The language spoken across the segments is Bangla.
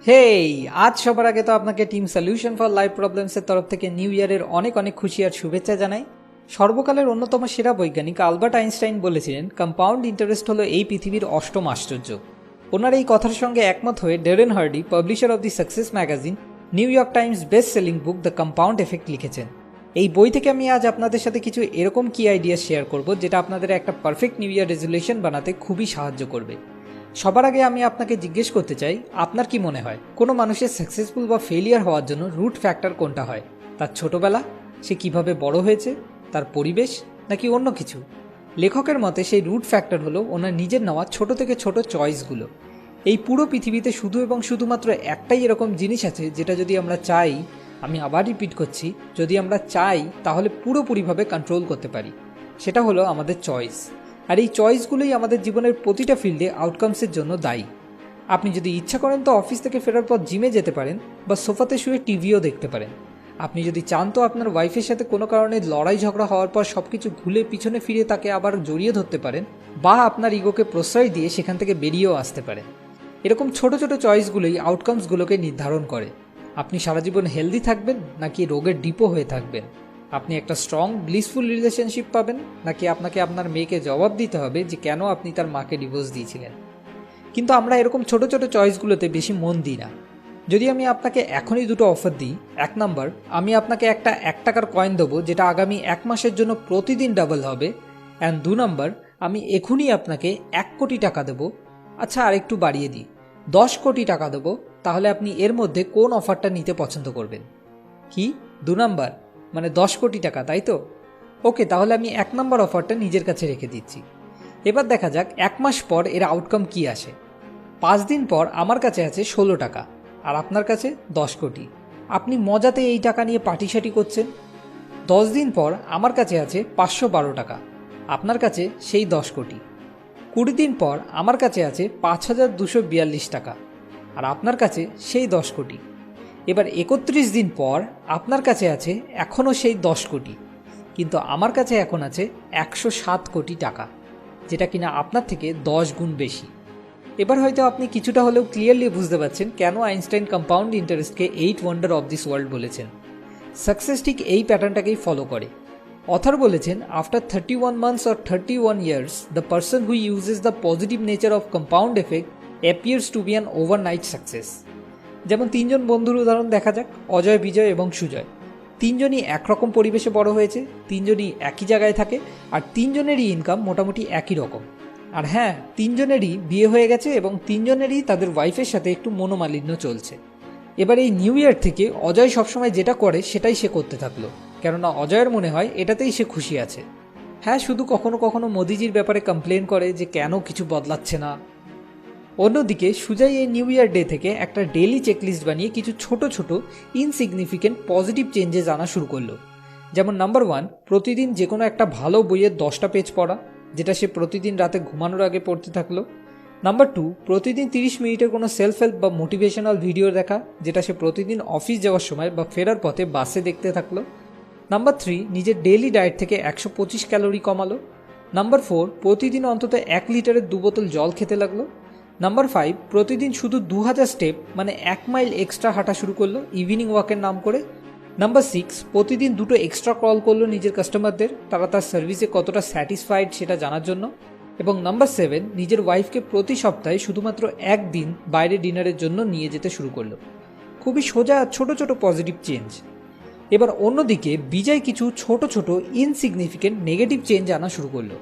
হেই, আজ সবার আগে তো আপনাকে টিম সলিউশন ফর লাইফ প্রবলেমসের তরফ থেকে নিউ ইয়ারের অনেক অনেক খুশি আর শুভেচ্ছা জানাই। সর্বকালের অন্যতম সেরা বৈজ্ঞানিক আলবার্ট আইনস্টাইন বলেছিলেন, কম্পাউন্ড ইন্টারেস্ট হলো এই পৃথিবীর অষ্টম আশ্চর্য। ওনার এই কথার সঙ্গে একমত হয়ে Darren Hardy, publisher of the Success magazine, New York Times best selling book The Compound Effect লিখেছেন। এই বই থেকে আমি আজ আপনাদের সাথে কিছু এরকম কি আইডিয়া শেয়ার করব যেটা আপনাদের একটা পারফেক্ট নিউ ইয়ার রেজুলেশন বানাতে খুবই সাহায্য করবে। সবার আগে আমি আপনাকে জিজ্ঞেস করতে চাই, আপনার কি মনে হয় কোনো মানুষের সাকসেসফুল বা ফেলিয়ার হওয়ার জন্য রুট ফ্যাক্টর কোনটা হয়? তার ছোটবেলা, সে কিভাবে বড় হয়েছে, তার পরিবেশ, নাকি অন্য কিছু? লেখকের মতে সেই রুট ফ্যাক্টর হলো ওনার নিজের নেওয়া ছোট থেকে ছোট চয়েসগুলো। এই পুরো পৃথিবীতে শুধু এবং শুধুমাত্র একটাই এরকম জিনিস আছে যেটা যদি আমরা চাই, আমি আবার রিপিট করছি, যদি আমরা চাই তাহলে পুরোপুরিভাবে কন্ট্রোল করতে পারি। সেটা হলো আমাদের চয়েস। আর এই চয়েসগুলোই আমাদের জীবনের প্রতিটা ফিল্ডে আউটকামসের জন্য দায়ী। আপনি যদি ইচ্ছা করেন তো অফিস থেকে ফেরার পর জিমে যেতে পারেন, বা সোফাতে শুয়ে টিভিও দেখতে পারেন। আপনি যদি চান তো আপনার ওয়াইফের সাথে কোনো কারণে লড়াই ঝগড়া হওয়ার পর সব কিছু ভুলে পিছনে ফিরে তাকে আবার জড়িয়ে ধরতে পারেন, বা আপনার ইগোকে প্রশ্রয় দিয়ে সেখান থেকে বেরিয়েও আসতে পারেন। এরকম ছোট ছোট চয়েসগুলোই আউটকামসগুলোকে নির্ধারণ করে। আপনি সারা জীবন হেলদি থাকবেন নাকি রোগের ডিপো হয়ে থাকবেন? আপনি একটা স্ট্রং ব্লিসফুল রিলেশনশিপ পাবেন নাকি আপনাকে আপনার মেয়েকে জবাব দিতে হবে যে কেন আপনি তার মাকে ডিভোর্স দিয়েছিলেন? কিন্তু আমরা এরকম ছোট ছোট চয়েসগুলোতে বেশি মন দিই না। যদি আমি আপনাকে এখনই দুটো অফার দিই, 1 নাম্বার, আমি আপনাকে একটা 1 টাকার কয়েন দেবো যেটা আগামী 1 মাসের জন্য প্রতিদিন ডাবল হবে। অ্যান্ড 2 নাম্বার, আমি এখনই আপনাকে 1 কোটি টাকা দেবো। আচ্ছা, আর একটু বাড়িয়ে দিই, 10 কোটি টাকা দেবো। তাহলে আপনি এর মধ্যে কোন অফারটা নিতে পছন্দ করবেন? কি 2 নাম্বার মানে 10 কোটি টাকা, তাই তো? ওকে, তাহলে আমি 1 নাম্বার অফারটা নিজের কাছে রেখে দিচ্ছি। এবার দেখা যাক 1 মাস পর এর আউটকাম কি আসে। 5 দিন পর আমার কাছে আছে 16 টাকা, আর আপনার কাছে 10 কোটি। আপনি মজাতে এই টাকা নিয়ে পার্টিসাটি করছেন। 10 দিন পর আমার কাছে আছে 512 টাকা, আপনার কাছে সেই 10 কোটি। 20 দিন পর আমার কাছে আছে 5242 টাকা, আর আপনার কাছে সেই 10 কোটি। এবার 31 দিন পর আপনার কাছে আছে এখনও সেই 10 কোটি, কিন্তু আমার কাছে এখন আছে 107 কোটি টাকা, যেটা কিনা আপনার থেকে 10 গুণ বেশি। এবার হয়তো আপনি কিছুটা হলেও ক্লিয়ারলি বুঝতে পারছেন কেন আইনস্টাইন কম্পাউন্ড ইন্টারেস্টকে 8 ওয়ান্ডার অফ দিস ওয়ার্ল্ড বলেছেন। সাকসেস ঠিক এই প্যাটার্নটাকেই ফলো করে। অথর বলেছেন, after 31 months or 31 years the person who uses the positive nature of compound effect appears to be an overnight success. যেমন 3 জন বন্ধুর উদাহরণ দেখা যাক, অজয়, বিজয় এবং সুজয়। 3 জনই একরকম পরিবেশে বড় হয়েছে, 3 জনই একই জায়গায় থাকে, আর 3 জনেরই ইনকাম মোটামুটি একই রকম। আর হ্যাঁ, 3 জনেরই বিয়ে হয়ে গেছে এবং 3 জনেরই তাদের ওয়াইফের সাথে একটু মনোমালিন্য চলছে। এবার এই নিউ ইয়ার থেকে অজয় সবসময় যেটা করে সেটাই সে করতে থাকলো, কেননা অজয়ের মনে হয় এটাতেই সে খুশি আছে। হ্যাঁ, শুধু কখনো কখনো মোদিজির ব্যাপারে কমপ্লেন করে যে কেন কিছু বদলাচ্ছে না। অন্যদিকে সুজয় এই নিউ ইয়ার ডে থেকে একটা ডেইলি চেকলিস্ট বানিয়ে কিছু ছোট ছোট ইনসিগনিফিকেন্ট পজিটিভ চেঞ্জেস আনা শুরু করলো। যেমন নাম্বার 1, প্রতিদিন যে কোনো একটা ভালো বইয়ের 10টা পেজ পড়া, যেটা সে প্রতিদিন রাতে ঘুমানোর আগে পড়তে থাকলো। নাম্বার 2, প্রতিদিন 30 মিনিটের কোনো সেলফ হেল্প বা মোটিভেশনাল ভিডিও দেখা, যেটা সে প্রতিদিন অফিস যাওয়ার সময় বা ফেরার পথে বাসে দেখতে থাকলো। নাম্বার 3, নিজের ডেইলি ডায়েট থেকে 125 ক্যালোরি কমালো। নাম্বার 4, প্রতিদিন অন্তত 1 লিটারের 2 বোতল জল খেতে লাগলো। নাম্বার 5, প্রতিদিন শুধু 2000 স্টেপ মানে 1 মাইল এক্সট্রা হাঁটা শুরু করলো ইভিনিং ওয়াকের নাম করে। নাম্বার 6, প্রতিদিন 2টো এক্সট্রা কল করলো নিজের কাস্টমারদের, তারা তার সার্ভিসে কতটা স্যাটিসফাইড সেটা জানার জন্য। এবং নাম্বার 7, নিজের ওয়াইফকে প্রতি সপ্তাহে শুধুমাত্র 1 দিন বাইরে ডিনারের জন্য নিয়ে যেতে শুরু করলো। খুবই সোজা ছোট ছোট পজিটিভ চেঞ্জ। এবার অন্যদিকে বিজয় কিছু ছোট ছোট ইনসিগনিফিকেন্ট নেগেটিভ চেঞ্জ আনা শুরু করলো।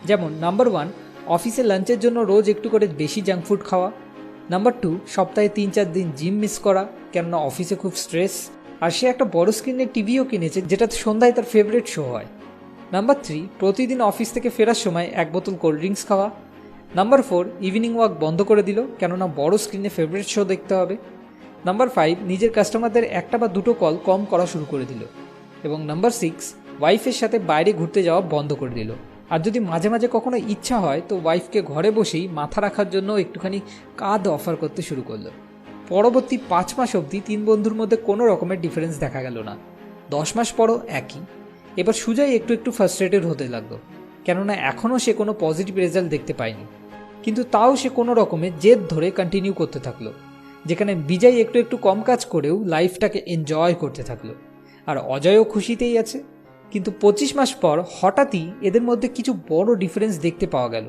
যেমন নাম্বার 1, অফিসে লাঞ্চের জন্য রোজ একটু করে বেশি জাঙ্ক ফুড খাওয়া। নাম্বার 2, সপ্তাহে 3-4 দিন জিম মিস করা, কেননা অফিসে খুব স্ট্রেস, আর সে একটা বড় স্ক্রিনের টিভিও কিনেছে যেটাতে সন্ধ্যায় তার ফেভারিট শো হয়। নাম্বার 3, প্রতিদিন অফিস থেকে ফেরার সময় 1 বোতল কোল্ড ড্রিঙ্কস খাওয়া। নাম্বার 4, ইভিনিং ওয়াক বন্ধ করে দিল, কেননা বড় স্ক্রিনে ফেভারিট শো দেখতে হবে। নাম্বার 5, নিজের কাস্টমারদের 1টা বা 2টো কল কম করা শুরু করে দিল। এবং নাম্বার 6, ওয়াইফের সাথে বাইরে ঘুরতে যাওয়া বন্ধ করে দিল। আর যদি মাঝে মাঝে কখনো ইচ্ছা হয় তো ওয়াইফকে ঘরে বসেই মাথা রাখার জন্য একটুখানি কাঁধ অফার করতে শুরু করলো। পরবর্তী 5 মাস অবধি 3 বন্ধুর মধ্যে কোনো রকমের ডিফারেন্স দেখা গেল না। 10 মাস পরও একই। এবার সুজয় একটু একটু ফ্রাস্ট্রেটেড হতে লাগলো, কেননা এখনও সে কোনো পজিটিভ রেজাল্ট দেখতে পায়নি। কিন্তু তাও সে কোনো রকমে জেদ ধরে কন্টিনিউ করতে থাকলো। যেখানে বিজয় একটু একটু কম কাজ করেও লাইফটাকে এনজয় করতে থাকলো, আর অজয়ও খুশিতেই আছে। কিন্তু 25 মাস পর হঠাৎই এদের মধ্যে কিছু বড় ডিফারেন্স দেখতে পাওয়া গেল,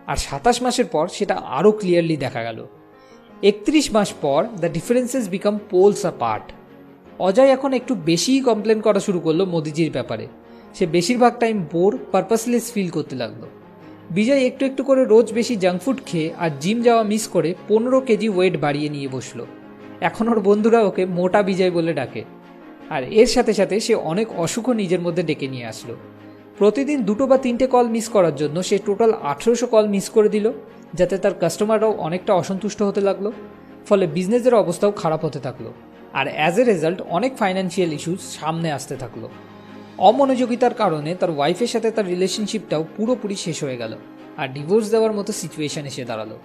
আর 27 মাসের পর সেটা আরও ক্লিয়ারলি দেখা গেল। 31 মাস পর the differences become poles apart. Ajay এখন একটু বেশিই কমপ্লেন করা শুরু করলো মোদিজির ব্যাপারে। সে বেশিরভাগ টাইম বোর, পারপাসলেস ফিল করতে লাগলো। বিজয় একটু একটু করে রোজ বেশি জাঙ্ক ফুড খেয়ে আর জিম যাওয়া মিস করে 15 কেজি ওয়েট বাড়িয়ে নিয়ে বসলো। এখন ওর বন্ধুরা ওকে মোটা বিজয় বলে ডাকে। আর এর সাথে সাথে সে অনেক অসুখও নিজের মধ্যে ডেকে নিয়ে আসলো। প্রতিদিন 2 বা 3টে কল মিস করার জন্য সে টোটাল 1800 কল মিস করে দিল, যাতে তার কাস্টমাররাও অনেকটা অসন্তুষ্ট হতে লাগলো। ফলে বিজনেসের অবস্থাও খারাপ হতে থাকলো, আর অ্যাজ এ রেজাল্ট অনেক ফাইন্যান্সিয়াল ইস্যুস সামনে আসতে থাকলো। অমনোযোগিতার কারণে তার ওয়াইফের সাথে তার রিলেশনশিপটাও পুরোপুরি শেষ হয়ে গেল, আর ডিভোর্স দেওয়ার মতো সিচুয়েশন এসে দাঁড়ালো।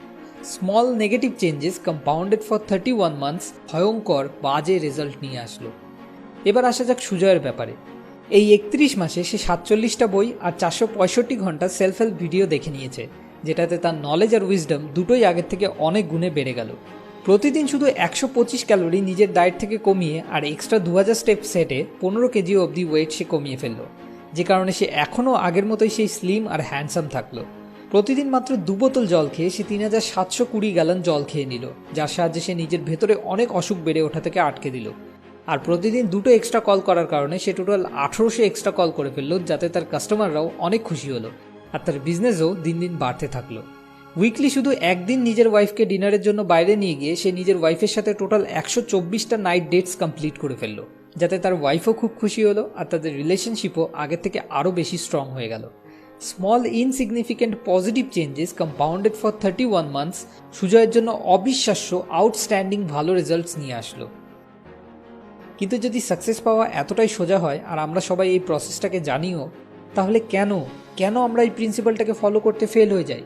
Small negative changes compounded for 31 months ভয়ঙ্কর বাজে রেজাল্ট নিয়ে আসলো। এবার আসা যাক সুজয়ের ব্যাপারে। এই 31 মাসে সে 47টা বই আর 465 ঘন্টা সেলফ হেল্প ভিডিও দেখে নিয়েছে, যেটাতে তার নলেজ আর উইজডম দুটোই আগের থেকে অনেক গুণে বেড়ে গেল। প্রতিদিন শুধু 125 ক্যালোরি নিজের ডায়েট থেকে কমিয়ে আর এক্সট্রা 2000 স্টেপ সেটে 15 কেজি অবধি ওয়েট সে কমিয়ে ফেললো, যে কারণে সে এখনও আগের মতোই সেই স্লিম আর হ্যান্ডসাম থাকলো। প্রতিদিন মাত্র 2 বোতল জল খেয়ে সে 3720 গ্যালন জল খেয়ে নিল, যার সাহায্যে সে নিজের ভেতরে অনেক অসুখ বেড়ে ওঠা থেকে আটকে দিল। আর প্রতিদিন 2টো এক্সট্রা কল করার কারণে সে টোটাল 1800 এক্সট্রা কল করে ফেললো, যাতে তার কাস্টমাররাও অনেক খুশি হলো, আর তার বিজনেসও দিন দিন বাড়তে থাকলো। উইকলি শুধু একদিন নিজের ওয়াইফকে ডিনারের জন্য বাইরে নিয়ে গিয়ে সে নিজের ওয়াইফের সাথে টোটাল 124টা নাইট ডেটস কমপ্লিট করে ফেললো, যাতে তার ওয়াইফও খুব খুশি হলো, আর তাদের রিলেশনশিপও আগের থেকে আরও বেশি স্ট্রং হয়ে গেল। Small insignificant positive changes compounded for 31 months সুজয়ের জন্য অবিশ্বাস্য আউটস্ট্যান্ডিং ভালো রেজাল্টস নিয়ে আসলো। কিন্তু যদি সাকসেস পাওয়া এতটাই সোজা হয় আর আমরা সবাই এই প্রসেসটাকে জানিও, তাহলে কেন আমরা এই প্রিন্সিপালটাকে ফলো করতে ফেল হয়ে যাই?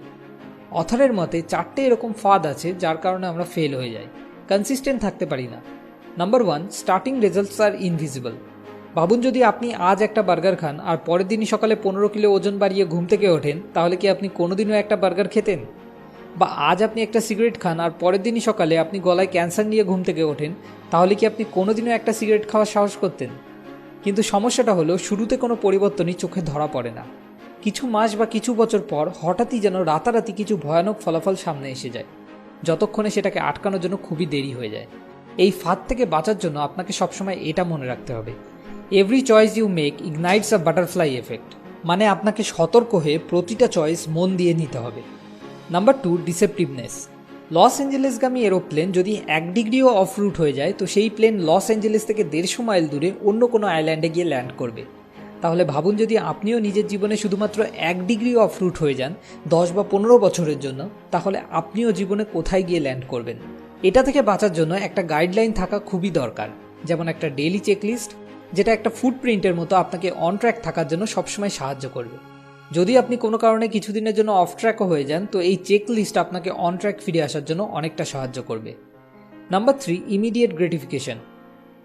অথরের মতে 4টে এরকম ফাঁদ আছে যার কারণে আমরা ফেল হয়ে যাই, কনসিস্টেন্ট থাকতে পারি না। নাম্বার 1, স্টার্টিং রেজাল্টস আর ইনভিজিবল। ভাবুন, যদি আপনি আজ একটা বার্গার খান আর পরের দিনই সকালে 15 কিলো ওজন বাড়িয়ে ঘুম থেকে ওঠেন, তাহলে কি আপনি কোনোদিনও একটা বার্গার খেতেন? বা আজ আপনি একটা সিগারেট খান আর পরের দিনই সকালে আপনি গলায় ক্যান্সার নিয়ে ঘুম থেকে ওঠেন, তাহলে কি আপনি কোনোদিনও একটা সিগারেট খাওয়ার সাহস করতেন? কিন্তু সমস্যাটা হলো, শুরুতে কোনো পরিবর্তনই চোখে ধরা পড়ে না। কিছু মাস বা কিছু বছর পর হঠাৎই যেন রাতারাতি কিছু ভয়ানক ফলাফল সামনে এসে যায়, যতক্ষণে সেটাকে আটকানোর জন্য খুবই দেরি হয়ে যায়। এই ফাঁদ থেকে বাঁচার জন্য আপনাকে সবসময় এটা মনে রাখতে হবে, every choice you make ignites a butterfly effect. মানে আপনাকে সতর্ক হয়ে প্রতিটা চয়েস মন দিয়ে নিতে হবে। নাম্বার 2, ডিসেপটিভনেস। লস অ্যাঞ্জেলেসগামী এরোপ্লেন যদি 1 ডিগ্রিও অফ রুট হয়ে যায়, তো সেই প্লেন লস অ্যাঞ্জেলেস থেকে 150 মাইল দূরে অন্য কোনো আইল্যান্ডে গিয়ে ল্যান্ড করবে। তাহলে ভাবুন, যদি আপনিও নিজের জীবনে শুধুমাত্র 1 ডিগ্রি অফ রুট হয়ে যান 10 বা 15 বছরের জন্য, তাহলে আপনিও জীবনে কোথায় গিয়ে ল্যান্ড করবেন? এটা থেকে বাঁচার জন্য একটা গাইডলাইন থাকা খুবই দরকার, যেমন একটা ডেইলি চেকলিস্ট, যেটা একটা ফুটপ্রিন্টের মতো আপনাকে অন ট্র্যাক থাকার জন্য সবসময় সাহায্য করবে। যদি আপনি কোনো কারণে কিছুদিনের জন্য অফ ট্র্যাকও হয়ে যান, তো এই চেক লিস্ট আপনাকে অন ট্র্যাক ফিরে আসার জন্য অনেকটা সাহায্য করবে। Number 3, immediate gratification.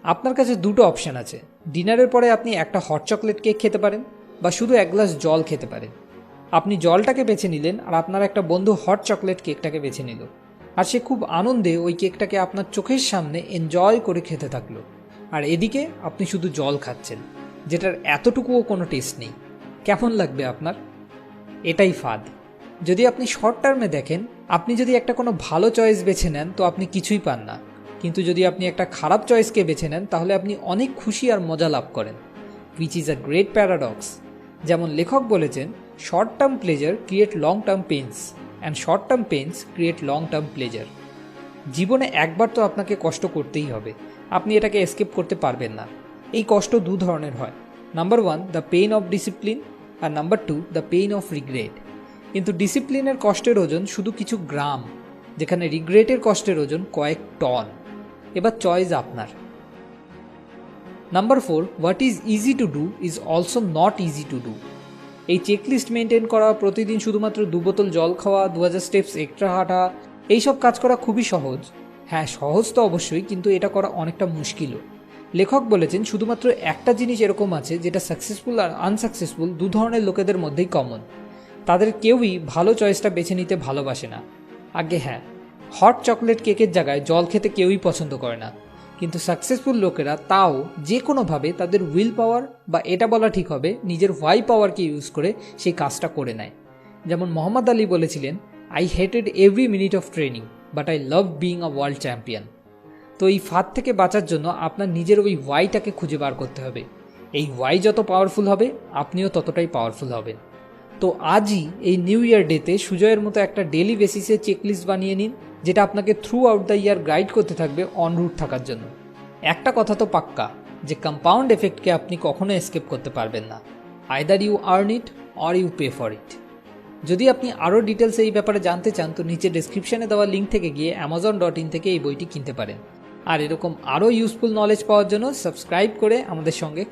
আপনার কাছে 2টো অপশান আছে। ডিনারের পরে আপনি একটা হট চকলেট কেক খেতে পারেন, বা শুধু 1 গ্লাস জল খেতে পারেন। আপনি জলটাকে বেছে নিলেন, আর আপনার একটা বন্ধু হট চকলেট কেকটাকে বেছে নিল, আর সে খুব আনন্দে ওই কেকটাকে আপনার চোখের সামনে এনজয় করে খেতে থাকলো। আর এদিকে আপনি শুধু জল খাচ্ছেন, যেটার এতটুকুও কোনো টেস্ট নেই। কেমন লাগবে আপনার? এটাই ফাঁদ। যদি আপনি শর্ট টার্মে দেখেন, আপনি যদি একটা কোনো ভালো চয়েস বেছে নেন, তো আপনি কিছুই পান না। কিন্তু যদি আপনি একটা খারাপ চয়েসকে বেছে নেন, তাহলে আপনি অনেক খুশি আর মজা লাভ করেন, which is a great paradox. যেমন লেখক বলেছেন, short term pleasure create long term pains, and short term pains create long term pleasure. জীবনে একবার তো আপনাকে কষ্ট করতেই হবে, আপনি এটাকে এসকেপ করতে পারবেন না। এই কষ্ট 2 ধরনের হয়। Number 1, the pain of discipline, আর number 2, the pain of regret. কিন্তু ডিসিপ্লিনের কষ্টের ওজন শুধু কিছু গ্রাম, যেখানে রিগ্রেটের কষ্টের ওজন কয়েক টন। এবার চয়েস আপনার। Number 4, what is easy to do is also not easy to do. এই চেকলিস্ট মেনটেন করা, প্রতিদিন শুধুমাত্র 2 বোতল জল খাওয়া, 2000 স্টেপস এক্সট্রা হাঁটা, এইসব কাজ করা খুবই সহজ। হ্যাঁ, সহজ তো অবশ্যই, কিন্তু এটা করা অনেকটা মুশকিলও। লেখক বলেছেন, শুধুমাত্র একটা জিনিস এরকম আছে যেটা সাকসেসফুল আর আনসাকসেসফুল 2 ধরনের লোকেদের মধ্যেই কমন। তাদের কেউই ভালো চয়েসটা বেছে নিতে ভালোবাসে না। আগে হ্যাঁ, হট চকলেট কেকের জায়গায় জল খেতে কেউই পছন্দ করে না, কিন্তু সাকসেসফুল লোকেরা তাও যে কোনোভাবে তাদের উইল পাওয়ার, বা এটা বলা ঠিক হবে নিজের হোয়াই পাওয়ারকে ইউজ করে সেই কাজটা করে নেয়। যেমন মোহাম্মদ আলী বলেছিলেন, I hated every minute of training but I love being a world champion. তো এই ফাঁদ থেকে বাঁচার জন্য আপনার নিজের ওই হোয়াইটাকে খুঁজে বার করতে হবে। এই হোয়াই যত পাওয়ারফুল হবে আপনিও ততটাই পাওয়ারফুল হবেন। তো আজই এই নিউ ইয়ার ডেতে সুজয়ের মতো একটা ডেলি বেসিসে চেকলিস্ট বানিয়ে নিন, যেটা আপনাকে through out the year guide করতে থাকবে অন রুট থাকার জন্য। একটা কথা তো পাক্কা, যে কম্পাউন্ড এফেক্টকে আপনি কখনো এস্কেপ করতে পারবেন না। Either you earn it or you pay for it. যদি আপনি আরও ডিটেলস এই ব্যাপারে জানতে চান তো নিচে ডেসক্রিপশনে দেওয়া লিঙ্ক থেকে গিয়ে amazon.in থেকে এই বইটি কিনতে পারেন। আর এরকম আরও ইউজফুল নলেজ পাওয়ার জন্য সাবস্ক্রাইব করে আমাদের সঙ্গে